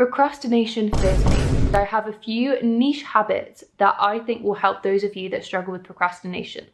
Procrastination fears me. I have a few niche habits that I think will help those of you that struggle with procrastination.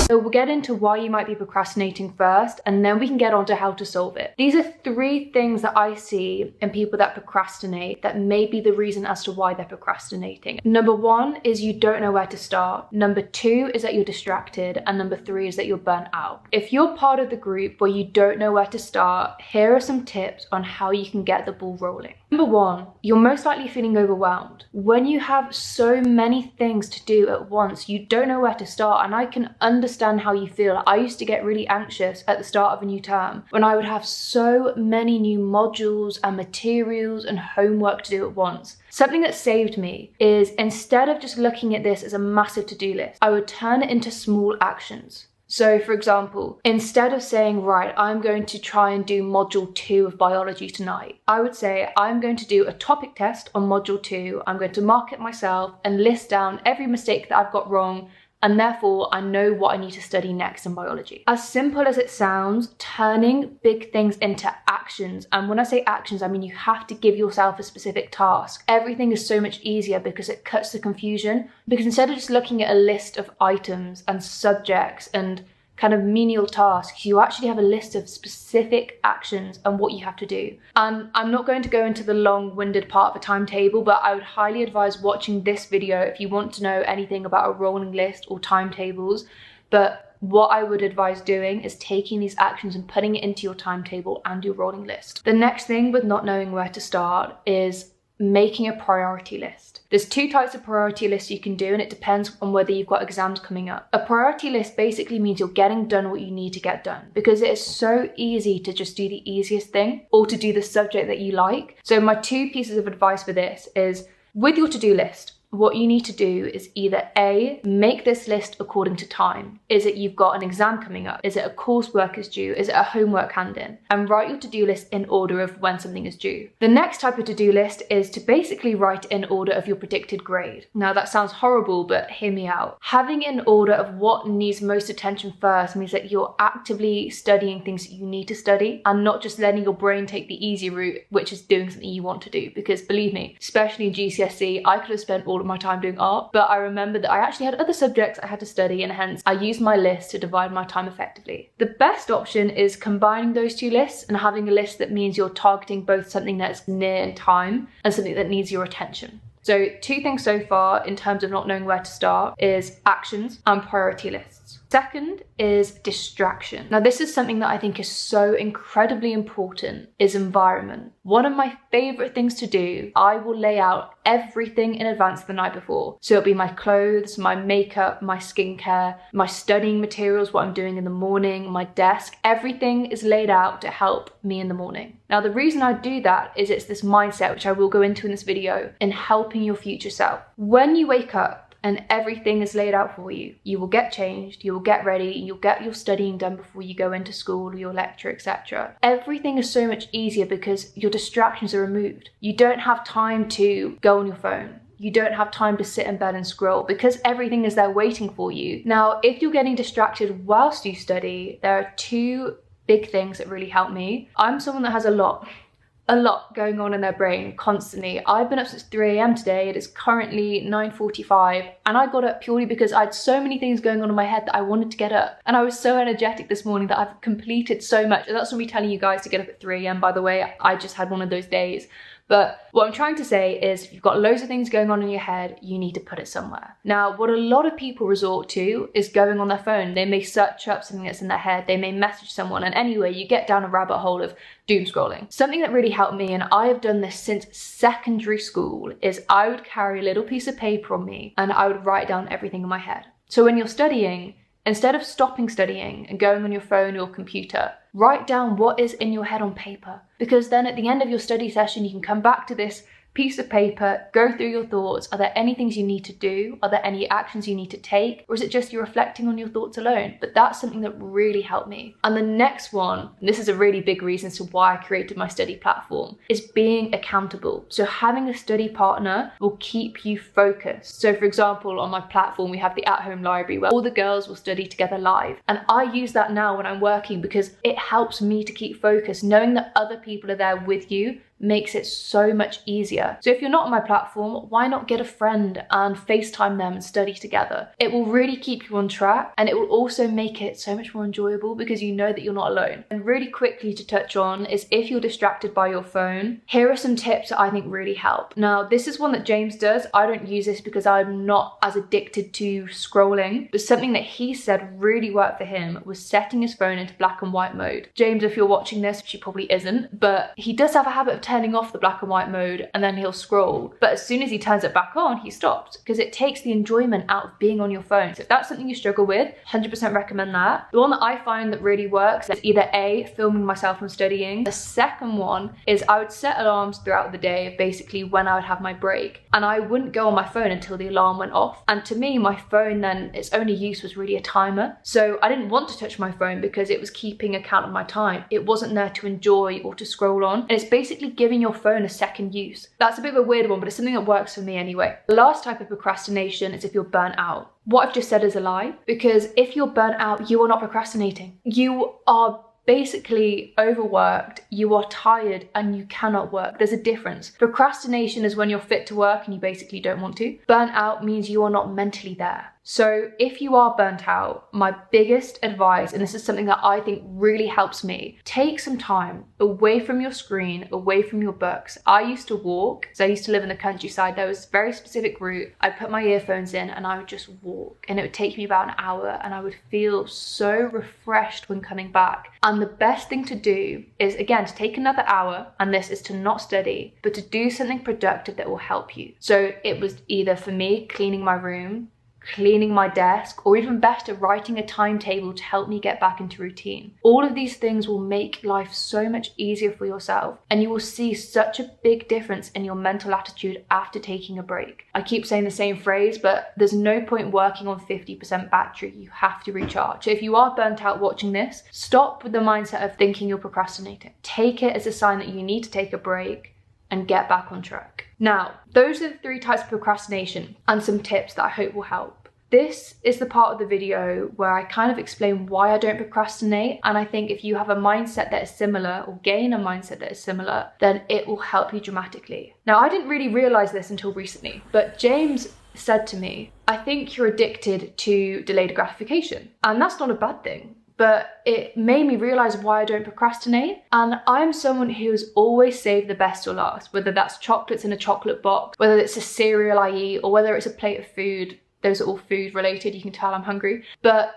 So we'll get into why you might be procrastinating first, and then we can get on to how to solve it. These are 3 things that I see in people that procrastinate that may be the reason as to why they're procrastinating. Number 1 is you don't know where to start. Number 2 is that you're distracted. And number 3 is that you're burnt out. If you're part of the group where you don't know where to start, here are some tips on how you can get the ball rolling. Number 1, you're most likely feeling overwhelmed. When you have so many things to do at once, you don't know where to start, and I can understand how you feel. I used to get really anxious at the start of a new term when I would have so many new modules and materials and homework to do at once. Something that saved me is, instead of just looking at this as a massive to-do list, I would turn it into small actions. So for example, instead of saying, right, I'm going to try and do module 2 of biology tonight, I would say, I'm going to do a topic test on module 2. I'm going to mark it myself and list down every mistake that I've got wrong, and therefore I know what I need to study next in biology. As simple as it sounds, turning big things into actions. And when I say actions, I mean you have to give yourself a specific task. Everything is so much easier because it cuts the confusion. Because instead of just looking at a list of items and subjects and kind of menial tasks, you actually have a list of specific actions and what you have to do. And I'm not going to go into the long-winded part of a timetable, but I would highly advise watching this video if you want to know anything about a rolling list or timetables. But what I would advise doing is taking these actions and putting it into your timetable and your rolling list. The next thing with not knowing where to start is making a priority list. There's 2 types of priority lists you can do, and it depends on whether you've got exams coming up. A priority list basically means you're getting done what you need to get done, because it is so easy to just do the easiest thing or to do the subject that you like. So my 2 pieces of advice for this is, with your to-do list, what you need to do is either A, make this list according to time. Is it you've got an exam coming up? Is it a coursework is due? Is it a homework hand-in? And write your to-do list in order of when something is due. The next type of to-do list is to basically write in order of your predicted grade. Now that sounds horrible, but hear me out. Having in order of what needs most attention first means that you're actively studying things that you need to study and not just letting your brain take the easy route, which is doing something you want to do. Because believe me, especially in GCSE, I could have spent all of my time doing art, but I remember that I actually had other subjects I had to study, and hence I used my list to divide my time effectively. The best option is combining those 2 lists and having a list that means you're targeting both something that's near in time and something that needs your attention. So 2 things so far in terms of not knowing where to start is actions and priority lists. Second is distraction. Now this is something that I think is so incredibly important, is environment. One of my favorite things to do, I will lay out everything in advance the night before. So it'll be my clothes, my makeup, my skincare, my studying materials, what I'm doing in the morning, my desk, everything is laid out to help me in the morning. Now the reason I do that is it's this mindset, which I will go into in this video, in helping your future self. When you wake up, and everything is laid out for you, you will get changed, you will get ready, you'll get your studying done before you go into school or your lecture, etc. Everything is so much easier because your distractions are removed. You don't have time to go on your phone. You don't have time to sit in bed and scroll because everything is there waiting for you. Now, if you're getting distracted whilst you study, there are 2 big things that really help me. I'm someone that has a lot going on in their brain constantly. I've been up since 3 a.m. today. It is currently 9:45, and I got up purely because I had so many things going on in my head that I wanted to get up. And I was so energetic this morning that I've completed so much. And that's not me telling you guys to get up at 3 a.m. by the way. I just had one of those days. But what I'm trying to say is, if you've got loads of things going on in your head, you need to put it somewhere. Now, what a lot of people resort to is going on their phone. They may search up something that's in their head. They may message someone. And anyway, you get down a rabbit hole of doom scrolling. Something that really helped me, and I have done this since secondary school, is I would carry a little piece of paper on me and I would write down everything in my head. So when you're studying, instead of stopping studying and going on your phone or computer, write down what is in your head on paper. Because then at the end of your study session, you can come back to this piece of paper, go through your thoughts. Are there any things you need to do? Are there any actions you need to take? Or is it just you reflecting on your thoughts alone? But that's something that really helped me. And the next one, and this is a really big reason as to why I created my study platform, is being accountable. So having a study partner will keep you focused. So for example, on my platform, we have the at-home library where all the girls will study together live. And I use that now when I'm working because it helps me to keep focused. Knowing that other people are there with you makes it so much easier. So if you're not on my platform, why not get a friend and FaceTime them and study together? It will really keep you on track, and it will also make it so much more enjoyable because you know that you're not alone. And really quickly to touch on is if you're distracted by your phone, here are some tips that I think really help. Now, this is one that James does. I don't use this because I'm not as addicted to scrolling, but something that he said really worked for him was setting his phone into black and white mode. James, if you're watching this, which he probably isn't, but he does have a habit of turning off the black and white mode and then he'll scroll. But as soon as he turns it back on, he stops because it takes the enjoyment out of being on your phone. So if that's something you struggle with, 100% recommend that. The one that I find that really works is either A, filming myself from studying. The second one is I would set alarms throughout the day of basically when I would have my break, and I wouldn't go on my phone until the alarm went off. And to me, my phone then, its only use was really a timer. So I didn't want to touch my phone because it was keeping account of my time. It wasn't there to enjoy or to scroll on. And it's basically giving your phone a second use. That's a bit of a weird one, but it's something that works for me anyway. The last type of procrastination is if you're burnt out. What I've just said is a lie, because if you're burnt out, you are not procrastinating. You are basically overworked, you are tired, and you cannot work. There's a difference. Procrastination is when you're fit to work and you basically don't want to. Burnt out means you are not mentally there. So if you are burnt out, my biggest advice, and this is something that I think really helps me, take some time away from your screen, away from your books. I used to walk, so I used to live in the countryside. There was a very specific route. I put my earphones in and I would just walk, and it would take me about an hour, and I would feel so refreshed when coming back. And the best thing to do is, again, to take another hour, and this is to not study, but to do something productive that will help you. So it was either, for me, cleaning my room, cleaning my desk, or even better, writing a timetable to help me get back into routine. All of these things will make life so much easier for yourself, and you will see such a big difference in your mental attitude after taking a break. I keep saying the same phrase, but there's no point working on 50% battery. You have to recharge. So if you are burnt out watching this, stop with the mindset of thinking you're procrastinating. Take it as a sign that you need to take a break and get back on track. Now, those are the 3 types of procrastination and some tips that I hope will help. This is the part of the video where I kind of explain why I don't procrastinate, and I think if you have a mindset that is similar, or gain a mindset that is similar, then it will help you dramatically. Now, I didn't really realize this until recently, but James said to me, I think you're addicted to delayed gratification. And that's not a bad thing, but it made me realize why I don't procrastinate. And I'm someone who's always saved the best till last, whether that's chocolates in a chocolate box, whether it's a cereal I eat, or whether it's a plate of food. Those are all food related, you can tell I'm hungry. But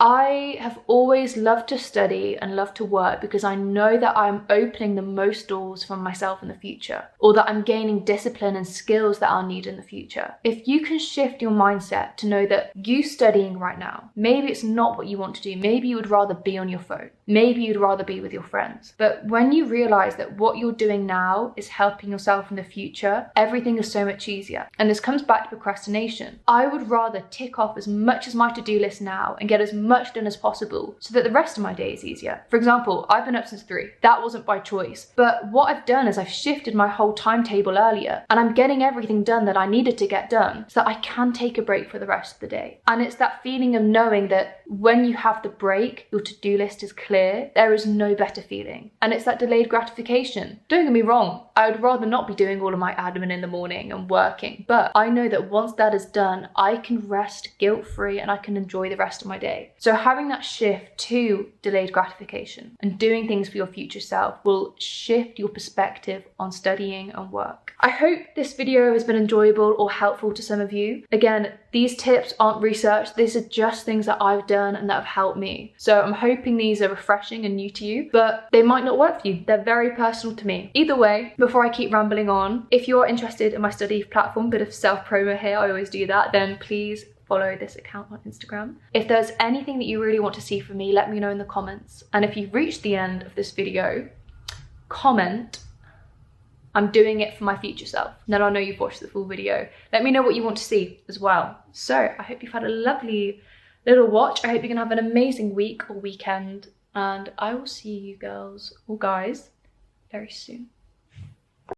I have always loved to study and loved to work because I know that I'm opening the most doors for myself in the future, or that I'm gaining discipline and skills that I'll need in the future. If you can shift your mindset to know that you studying right now, maybe it's not what you want to do. Maybe you would rather be on your phone. Maybe you'd rather be with your friends. But when you realize that what you're doing now is helping yourself in the future, everything is so much easier. And this comes back to procrastination. I would rather tick off as much as my to-do list now and get as much done as possible so that the rest of my day is easier. For example, I've been up since 3. That wasn't by choice. But what I've done is I've shifted my whole timetable earlier, and I'm getting everything done that I needed to get done so that I can take a break for the rest of the day. And it's that feeling of knowing that when you have the break, your to-do list is clear. There is no better feeling. And it's that delayed gratification. Don't get me wrong, I would rather not be doing all of my admin in the morning and working, but I know that once that is done, I can rest guilt-free and I can enjoy the rest of my day. So having that shift to delayed gratification and doing things for your future self will shift your perspective on studying and work. I hope this video has been enjoyable or helpful to some of you. Again, these tips aren't research. These are just things that I've done and that have helped me. So I'm hoping these are refreshing and new to you, but they might not work for you. They're very personal to me. Either way, before I keep rambling on, if you're interested in my study platform, bit of self-promo here, I always do that, then please follow this account on Instagram. If there's anything that you really want to see from me, let me know in the comments. And if you've reached the end of this video, comment I'm doing it for my future self. Then I'll know you've watched the full video. Let me know what you want to see as well. So I hope you've had a lovely little watch. I hope you're gonna have an amazing week or weekend, and I will see you girls or guys very soon.